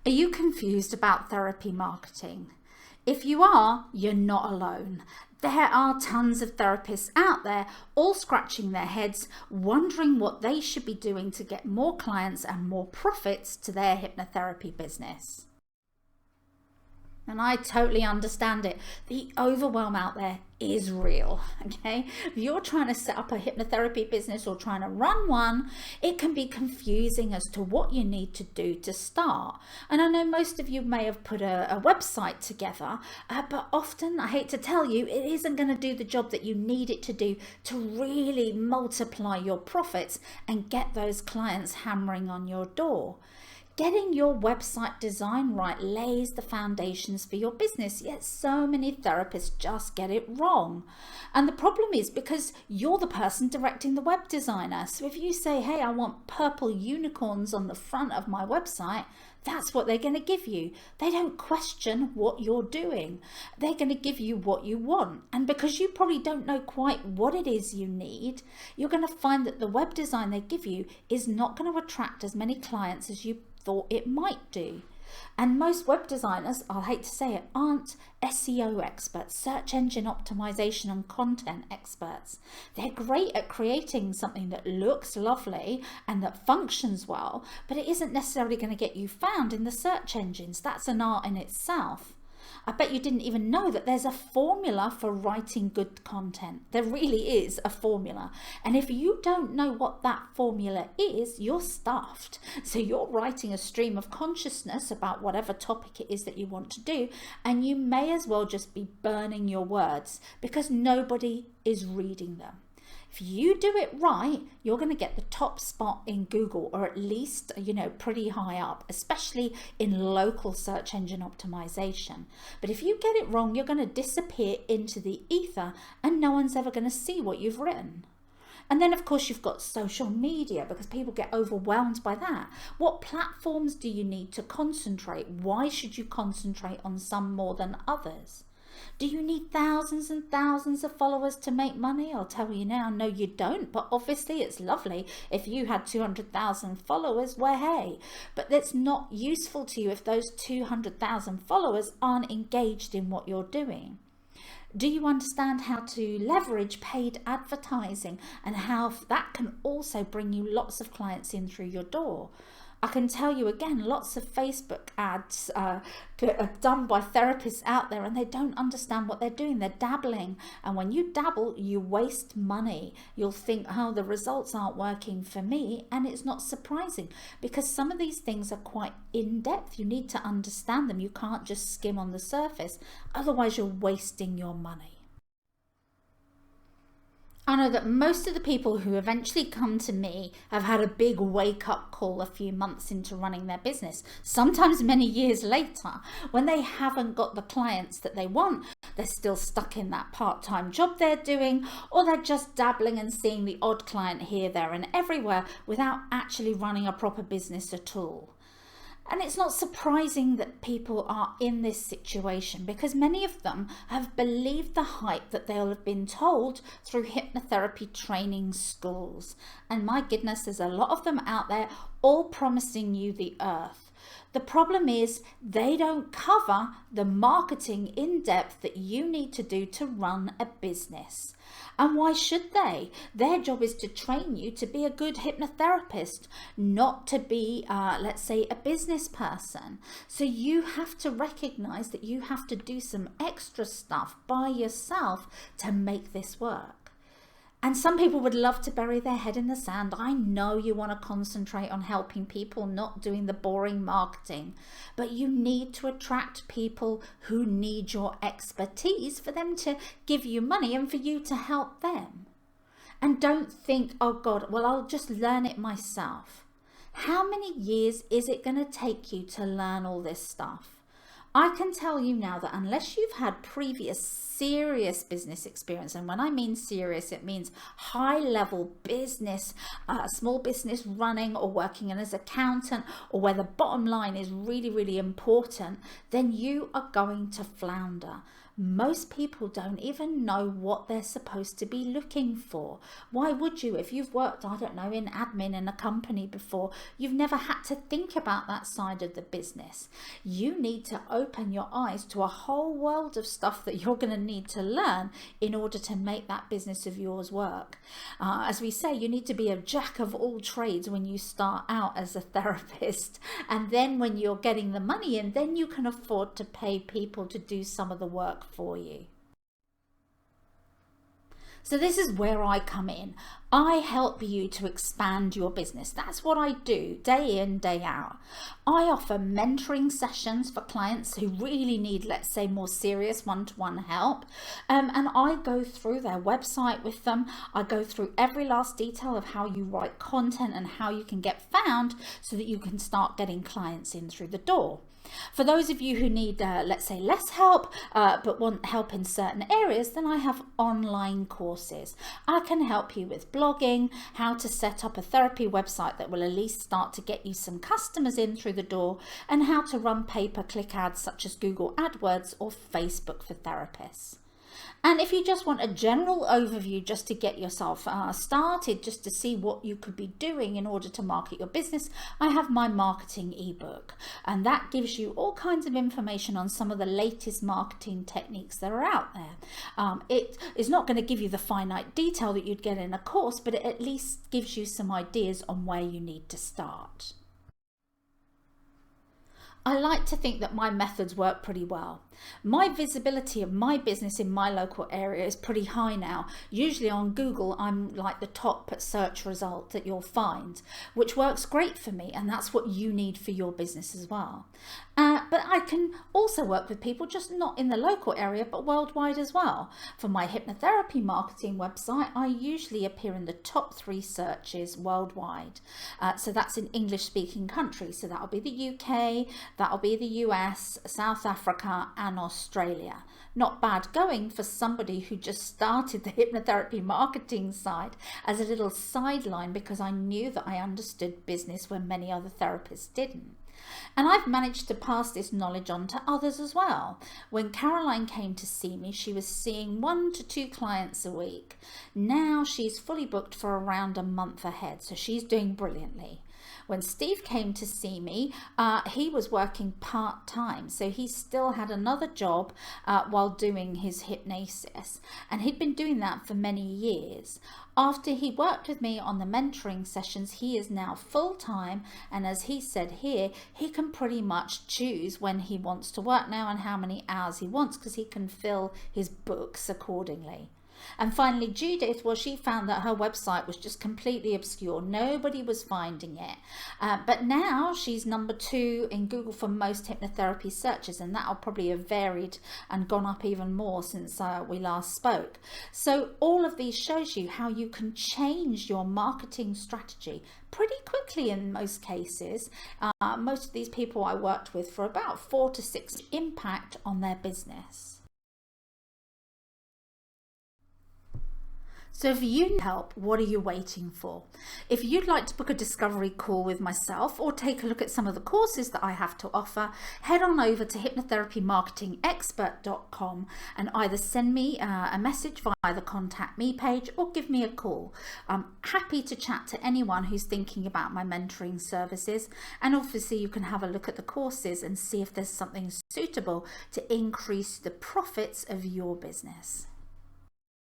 Are you confused about therapy marketing? If you are, you're not alone. There are tons of therapists out there all scratching their heads, wondering what they should be doing to get more clients and more profits to their hypnotherapy business. And I totally understand it. The overwhelm out there is real, okay? If you're trying to set up a hypnotherapy business or trying to run one, it can be confusing as to what you need to do to start. And I know most of you may have put a website together, but often, I hate to tell you, it isn't going to do the job that you need it to do to really multiply your profits and get those clients hammering on your door. Getting your website design right lays the foundations for your business, yet so many therapists just get it wrong. And the problem is because you're the person directing the web designer. So if you say, hey, I want purple unicorns on the front of my website, that's what they're going to give you. They don't question what you're doing. They're going to give you what you want. And because you probably don't know quite what it is you need, you're going to find that the web design they give you is not going to attract as many clients as you thought it might do. And most web designers, I'll hate to say it, aren't SEO experts, search engine optimization and content experts. They're great at creating something that looks lovely and that functions well, but it isn't necessarily going to get you found in the search engines. That's an art in itself. I bet you didn't even know that there's a formula for writing good content. There really is a formula. And if you don't know what that formula is, you're stuffed. So you're writing a stream of consciousness about whatever topic it is that you want to do, and you may as well just be burning your words because nobody is reading them. If you do it right, you're going to get the top spot in Google, or at least, pretty high up, especially in local search engine optimization. But if you get it wrong, you're going to disappear into the ether and no one's ever going to see what you've written. And then, of course, you've got social media, because people get overwhelmed by that. What platforms do you need to concentrate? Why should you concentrate on some more than others? Do you need thousands and thousands of followers to make money? I'll tell you now, no, you don't. But obviously it's lovely if you had 200,000 followers, well, hey, but that's not useful to you if those 200,000 followers aren't engaged in what you're doing. Do you understand how to leverage paid advertising and how that can also bring you lots of clients in through your door? I can tell you again, lots of Facebook ads are done by therapists out there, and they don't understand what they're doing. They're dabbling. And when you dabble, you waste money. You'll think, oh, the results aren't working for me. And it's not surprising, because some of these things are quite in-depth. You need to understand them. You can't just skim on the surface. Otherwise, you're wasting your money. I know that most of the people who eventually come to me have had a big wake-up call a few months into running their business, sometimes many years later, when they haven't got the clients that they want. They're still stuck in that part-time job they're doing, or they're just dabbling and seeing the odd client here, there and everywhere without actually running a proper business at all. And it's not surprising that people are in this situation, because many of them have believed the hype that they'll have been told through hypnotherapy training schools. And my goodness, there's a lot of them out there all promising you the earth. The problem is they don't cover the marketing in depth that you need to do to run a business. And why should they? Their job is to train you to be a good hypnotherapist, not to be, let's say, a business person. So you have to recognize that you have to do some extra stuff by yourself to make this work. And some people would love to bury their head in the sand. I know you want to concentrate on helping people, not doing the boring marketing, but you need to attract people who need your expertise for them to give you money and for you to help them. And don't think, oh God, well, I'll just learn it myself. How many years is it going to take you to learn all this stuff? I can tell you now that unless you've had previous serious business experience, and when I mean serious, it means high level business, small business running, or working as an accountant, or where the bottom line is really, really important, then you are going to flounder. Most people don't even know what they're supposed to be looking for. Why would you? If you've worked, I don't know, in admin in a company before, you've never had to think about that side of the business. You need to open your eyes to a whole world of stuff that you're going to need to learn in order to make that business of yours work. As we say, you need to be a jack of all trades when you start out as a therapist, and then when you're getting the money in, then you can afford to pay people to do some of the work for you. So this is where I come in. I help you to expand your business. That's what I do day in, day out. I offer mentoring sessions for clients who really need, let's say, more serious one-to-one help. And I go through their website with them. I go through every last detail of how you write content and how you can get found so that you can start getting clients in through the door. For those of you who need, let's say, less help, but want help in certain areas, then I have online courses. I can help you with blogging, how to set up a therapy website that will at least start to get you some customers in through the door, and how to run pay-per-click ads such as Google AdWords or Facebook for therapists. And if you just want a general overview just to get yourself started, just to see what you could be doing in order to market your business, I have my marketing ebook, and that gives you all kinds of information on some of the latest marketing techniques that are out there. It is not going to give you the finite detail that you'd get in a course, but it at least gives you some ideas on where you need to start. I like to think that my methods work pretty well. My visibility of my business in my local area is pretty high now. Usually on Google, I'm like the top search result that you'll find, which works great for me, and that's what you need for your business as well. But I can also work with people just not in the local area, but worldwide as well. For my hypnotherapy marketing website, I usually appear in the top 3 searches worldwide. So that's in English-speaking countries. So that'll be the UK, that'll be the US, South Africa, and Australia. Not bad going for somebody who just started the hypnotherapy marketing side as a little sideline, because I knew that I understood business when many other therapists didn't. And I've managed to pass this knowledge on to others as well. When Caroline came to see me, she was seeing 1 to 2 clients a week. Now she's fully booked for around a month ahead, so she's doing brilliantly. When Steve came to see me, he was working part-time, so he still had another job while doing his hypnosis, and he'd been doing that for many years. After he worked with me on the mentoring sessions, he is now full-time, and as he said here, he can pretty much choose when he wants to work now and how many hours he wants, because he can fill his books accordingly. And finally, Judith, well, she found that her website was just completely obscure. Nobody was finding it. But now she's number 2 in Google for most hypnotherapy searches, and that'll probably have varied and gone up even more since we last spoke. So all of these shows you how you can change your marketing strategy pretty quickly in most cases. Most of these people I worked with for about 4 to 6 impact on their business. So if you need help, what are you waiting for? If you'd like to book a discovery call with myself or take a look at some of the courses that I have to offer, head on over to hypnotherapymarketingexpert.com and either send me a message via the contact me page or give me a call. I'm happy to chat to anyone who's thinking about my mentoring services, and obviously you can have a look at the courses and see if there's something suitable to increase the profits of your business.